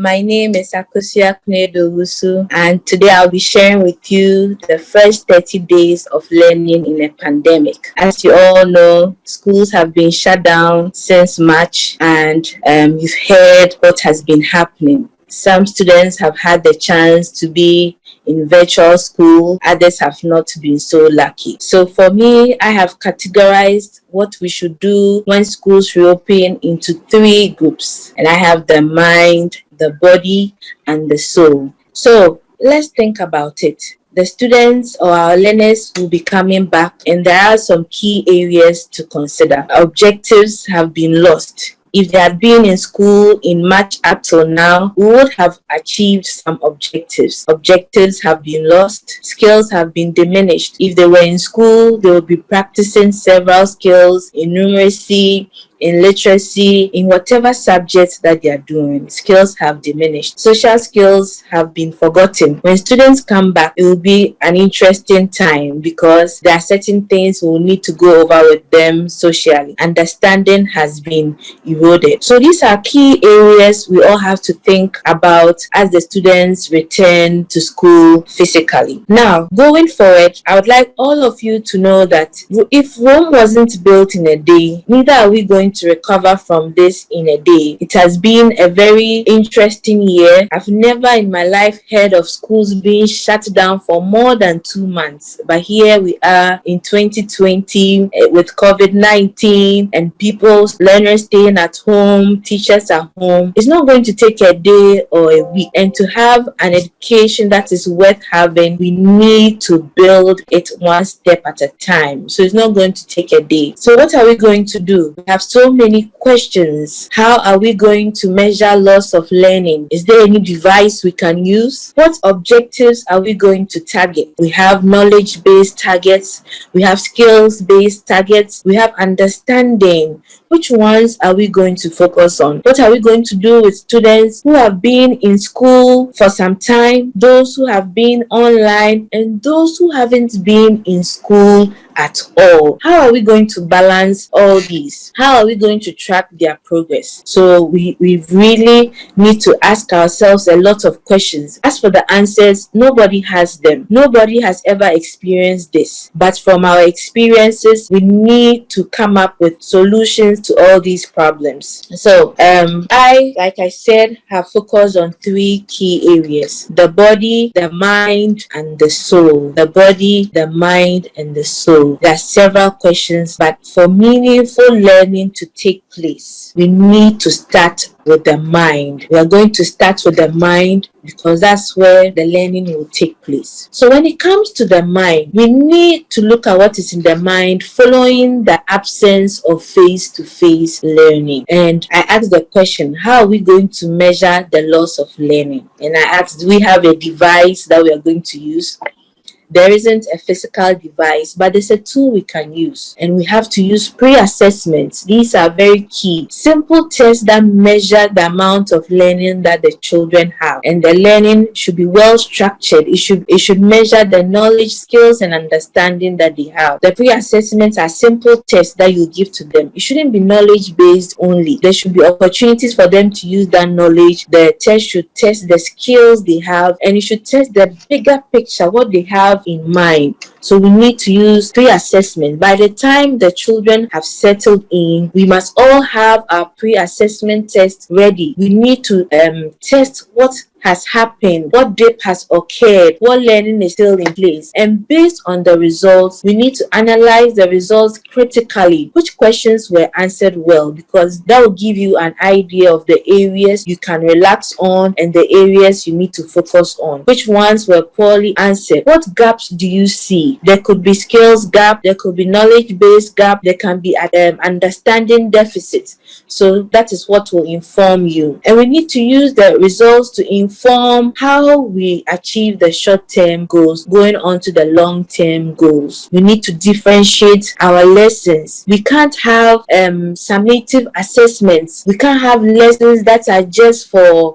My name is Akosua Konadu Owusu, and today I'll be sharing with you the first 30 days of learning in a pandemic. As you all know, schools have been shut down since March, and you've heard what has been happening. Some students have had the chance to be in virtual school, others have not been so lucky. So for me, I have categorized what we should do when schools reopen into 3 groups. And I have the mind, the body, and the soul. So let's think about it. The students or our learners will be coming back, and there are some key areas to consider. Objectives have been lost. If they had been in school in March up till now, we would have achieved some objectives. Objectives have been lost. Skills have been diminished. If they were in school, they would be practicing several skills in numeracy, in literacy, in whatever subject that they are doing. Skills have diminished. Social skills have been forgotten. When students come back, it will be an interesting time because there are certain things we will need to go over with them socially. Understanding has been eroded. So these are key areas we all have to think about as the students return to school physically. Now, going forward, I would like all of you to know that if Rome wasn't built in a day, neither are we going to recover from this in a day. It has been a very interesting year. I've never in my life heard of schools being shut down for more than 2 months. But here we are in 2020 with COVID-19 and learners staying at home, teachers at home. It's not going to take a day or a week. And to have an education that is worth having, we need to build it one step at a time. So it's not going to take a day. So what are we going to do? We have so many questions. How are we going to measure loss of learning? Is there any device we can use? What objectives are we going to target? We have knowledge-based targets. We have skills-based targets. We have understanding. Which ones are we going to focus on? What are we going to do with students who have been in school for some time, those who have been online, and those who haven't been in school at all? How are we going to balance all these? How are we going to track their progress? So we really need to ask ourselves a lot of questions. As for the answers, nobody has them. Nobody has ever experienced this. But from our experiences, we need to come up with solutions to all these problems. So like I said, have focused on 3 key areas: the body, the mind, and the soul. The body, the mind, and the soul. There are several questions, but for meaningful learning to take place, we need to start with the mind. We are going to start with the mind because that's where the learning will take place. So when it comes to the mind, we need to look at what is in the mind following the absence of face-to-face learning. And I asked the question, how are we going to measure the loss of learning? And I asked, do we have a device that we are going to use? There isn't a physical device, but there's a tool we can use, and we have to use pre-assessments. These are very key. Simple tests that measure the amount of learning that the children have, and the learning should be well structured. It should measure the knowledge, skills, and understanding that they have. The pre-assessments are simple tests that you give to them. It shouldn't be knowledge-based only. There should be opportunities for them to use that knowledge. The test should test the skills they have, and it should test the bigger picture, what they have in mind. So we need to use pre-assessment. By the time the children have settled in, we must all have our pre-assessment test ready. We need to test what has happened, what dip has occurred, what learning is still in place. And based on the results, we need to analyze the results critically. Which questions were answered well? Because that will give you an idea of the areas you can relax on and the areas you need to focus on. Which ones were poorly answered? What gaps do you see? There could be skills gap, there could be knowledge-based gap, there can be understanding deficits. So that is what will inform you. And we need to use the results to inform how we achieve the short-term goals going on to the long-term goals. We need to differentiate our lessons. We can't have summative assessments. We can't have lessons that are just for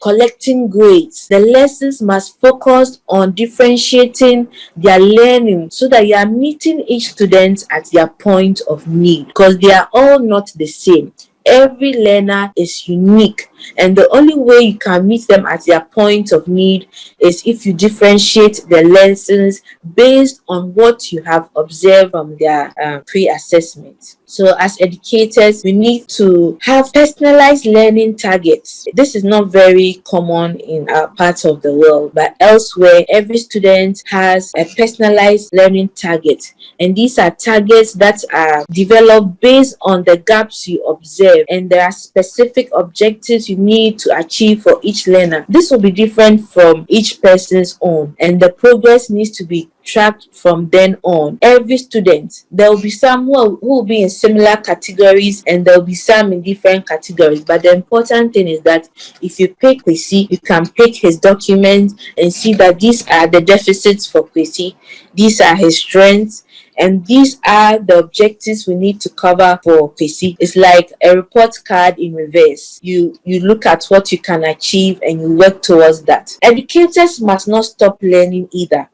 collecting grades. The lessons must focus on differentiating their learning so that you are meeting each student at their point of need, because they are all not the same. Every learner is unique And the only way you can meet them at their point of need is if you differentiate the lessons based on what you have observed from their pre-assessment. So as educators, we need to have personalized learning targets. This is not very common in our parts of the world, but elsewhere, every student has a personalized learning target. And these are targets that are developed based on the gaps you observe, and there are specific objectives you need to achieve for each learner. This will be different from each person's own, and the progress needs to be tracked from then on. Every student, there will be some who will be in similar categories, and there will be some in different categories. But the important thing is that if you pick Kwesi, you can pick his documents and see that these are the deficits for Kwesi, these are his strengths, and these are the objectives we need to cover for Kwesi. It's like a report card in reverse. You look at what you can achieve and you work towards that. Educators must not stop learning either.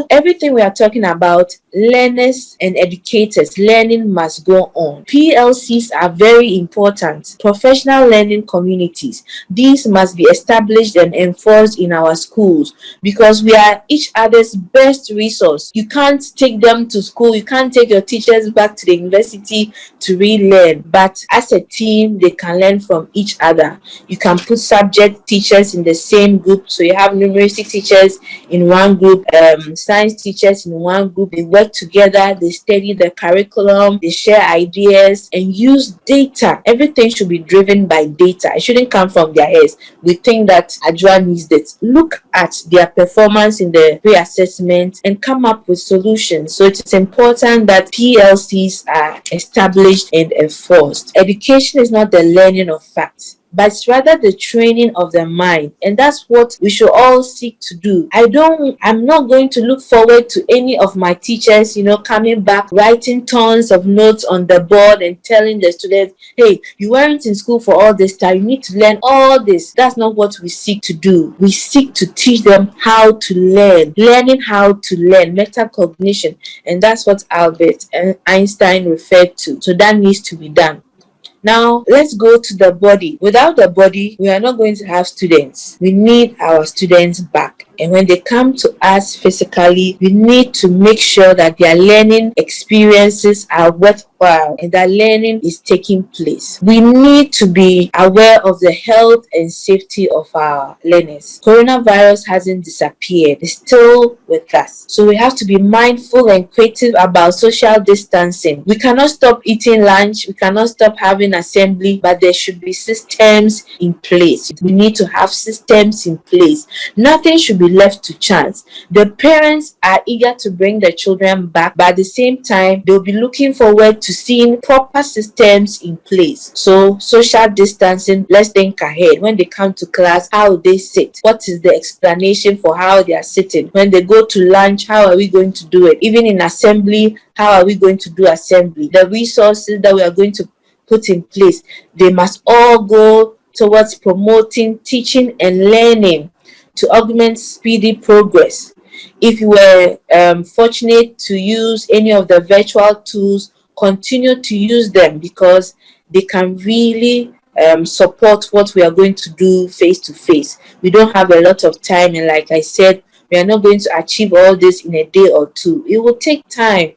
Everything we are talking about, learners and educators, learning must go on. PLCs are very important. Professional learning communities. These must be established and enforced in our schools because we are each other's best resource. You can't take them to school. You can't take your teachers back to the university to relearn. But as a team, they can learn from each other. You can put subject teachers in the same group. So you have numeracy teachers in one group, science teachers in one group. They work together, they study the curriculum, they share ideas and use data. Everything should be driven by data. It shouldn't come from their heads. We think that Adjoa needs it. Look at their performance in the pre-assessment and come up with solutions. So it's important that PLCs are established and enforced. Education is not the learning of facts, but it's rather the training of the mind. And that's what we should all seek to do. I'm not going to look forward to any of my teachers, coming back, writing tons of notes on the board and telling the students, hey, you weren't in school for all this time. You need to learn all this. That's not what we seek to do. We seek to teach them how to learn, learning how to learn, metacognition. And that's what Albert Einstein referred to. So that needs to be done. Now, let's go to the body. Without the body, we are not going to have students. We need our students back. And when they come to us physically, we need to make sure that their learning experiences are worthwhile and that learning is taking place. We need to be aware of the health and safety of our learners. Coronavirus hasn't disappeared. It's still with us. So we have to be mindful and creative about social distancing. We cannot stop eating lunch. We cannot stop having assembly, but there should be systems in place. We need to have systems in place. Nothing should be left to chance. The parents are eager to bring their children back, but at the same time, they'll be looking forward to seeing proper systems in place. So, social distancing, let's think ahead. When they come to class, how will they sit? What is the explanation for how they are sitting? When they go to lunch, how are we going to do it? Even in assembly, how are we going to do assembly? The resources that we are going to put in place, they must all go towards promoting teaching and learning to augment speedy progress. If you were fortunate to use any of the virtual tools, continue to use them because they can really support what we are going to do face to face. We don't have a lot of time, and like I said, we are not going to achieve all this in a day or two. It will take time.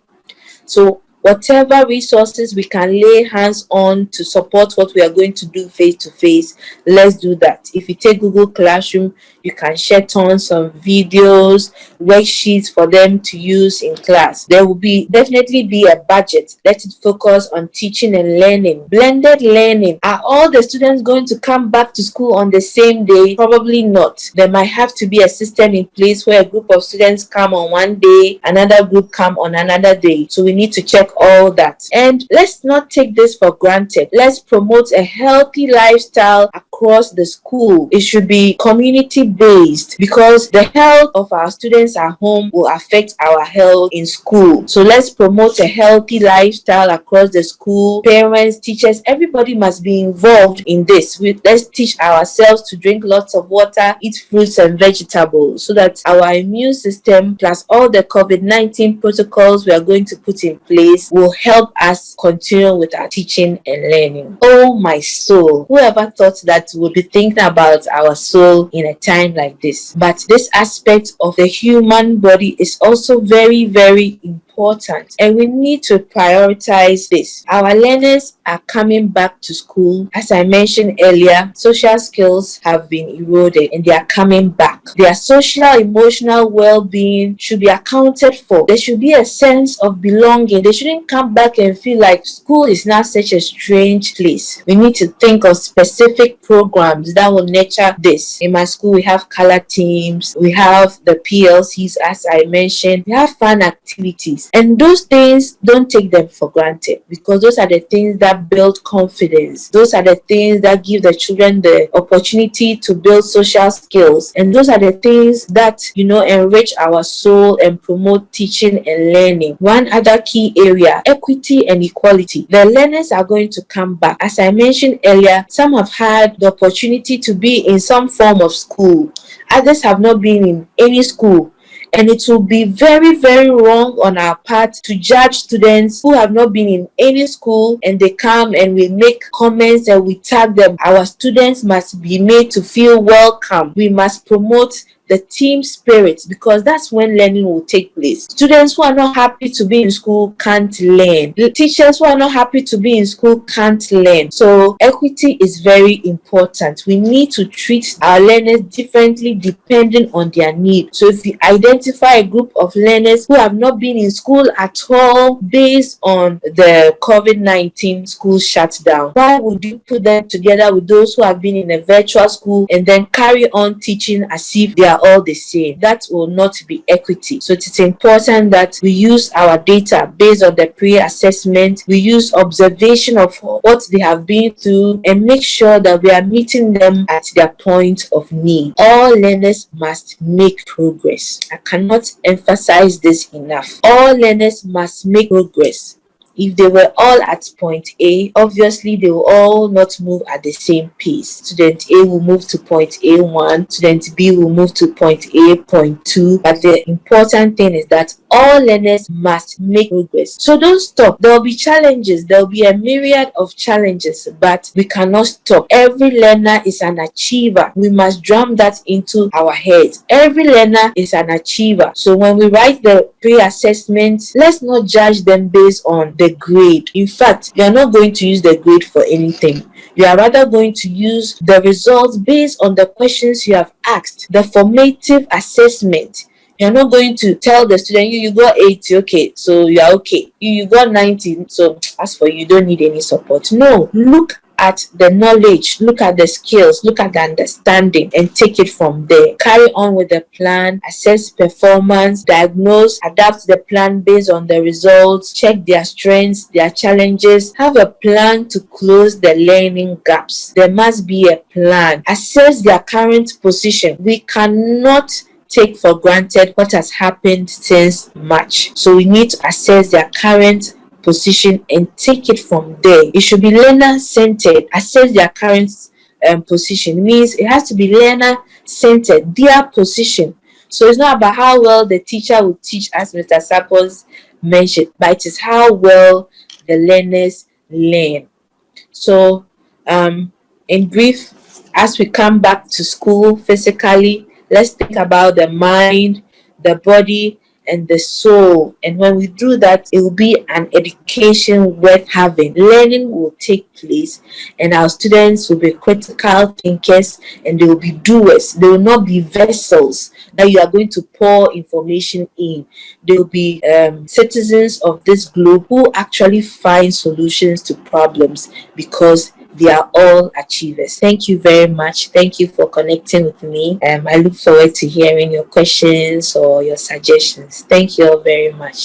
So whatever resources we can lay hands on to support what we are going to do face to face, let's do that. If you take Google Classroom, you can share tons of videos, worksheets for them to use in class. There will definitely be a budget. Let it focus on teaching and learning. Blended learning. Are all the students going to come back to school on the same day? Probably not. There might have to be a system in place where a group of students come on one day, another group come on another day. So we need to check all that. And let's not take this for granted. Let's promote a healthy lifestyle across the school. It should be community based because the health of our students at home will affect our health in school. So let's promote a healthy lifestyle across the school. Parents, teachers, everybody must be involved in this. Let's teach ourselves to drink lots of water, eat fruits and vegetables so that our immune system plus all the COVID-19 protocols we are going to put in place this will help us continue with our teaching and learning. Oh my soul, whoever thought that we'll be thinking about our soul in a time like this? But this aspect of the human body is also very, very important, and we need to prioritize this. Our learners are coming back to school. As I mentioned earlier, social skills have been eroded and they are coming back. Their social, emotional well-being should be accounted for. There should be a sense of belonging. They shouldn't come back and feel like school is now such a strange place. We need to think of specific programs that will nurture this. In my school, we have color teams, we have the PLCs, as I mentioned, we have fun activities. And those things, don't take them for granted, because those are the things that build confidence. Those are the things that give the children the opportunity to build social skills. And those are the things that, enrich our soul and promote teaching and learning. One other key area, equity and equality. The learners are going to come back. As I mentioned earlier, some have had the opportunity to be in some form of school. Others have not been in any school. And it will be very, very wrong on our part to judge students who have not been in any school and they come and we make comments and we tag them. Our students must be made to feel welcome. We must promote the team spirit, because that's when learning will take place. Students who are not happy to be in school can't learn. The teachers who are not happy to be in school can't learn. So equity is very important. We need to treat our learners differently depending on their need. So if you identify a group of learners who have not been in school at all based on the COVID-19 school shutdown, why would you put them together with those who have been in a virtual school and then carry on teaching as if they are all the same? That will not be equity. So it is important that we use our data based on the pre-assessment. We use observation of what they have been through and make sure that we are meeting them at their point of need. All learners must make progress. I cannot emphasize this enough. All learners must make progress. If they were all at point A, obviously they will all not move at the same pace. Student A will move to point A1, student B will move to point A, point 2. But the important thing is that all learners must make progress. So don't stop. There will be challenges. There will be a myriad of challenges, but we cannot stop. Every learner is an achiever. We must drum that into our heads. Every learner is an achiever. So when we write the pre-assessment, let's not judge them based on the grade. In fact, you are not going to use the grade for anything. You are rather going to use the results based on the questions you have asked, the formative assessment. You're not going to tell the student, you got 80, okay, so you are okay. You got 90, so as for you, don't need any support. No, look at the knowledge, look at the skills, look at the understanding, and take it from there. Carry on with the plan, assess performance, diagnose, adapt the plan based on the results, check their strengths, their challenges, have a plan to close the learning gaps. There must be a plan. Assess their current position. We cannot take for granted what has happened since March. So we need to assess their current position and take it from there. It should be learner-centered. Assess their current position. It means it has to be learner-centered, their position. So it's not about how well the teacher will teach, as Mr. Sappos mentioned, but it is how well the learners learn. So in brief, as we come back to school physically, let's think about the mind, the body, and the soul. And when we do that, it will be an education worth having. Learning will take place and our students will be critical thinkers and they will be doers. They will not be vessels that you are going to pour information in. They will be citizens of this globe who actually find solutions to problems, because they are all achievers. Thank you very much. Thank you for connecting with me. I look forward to hearing your questions or your suggestions. Thank you all very much.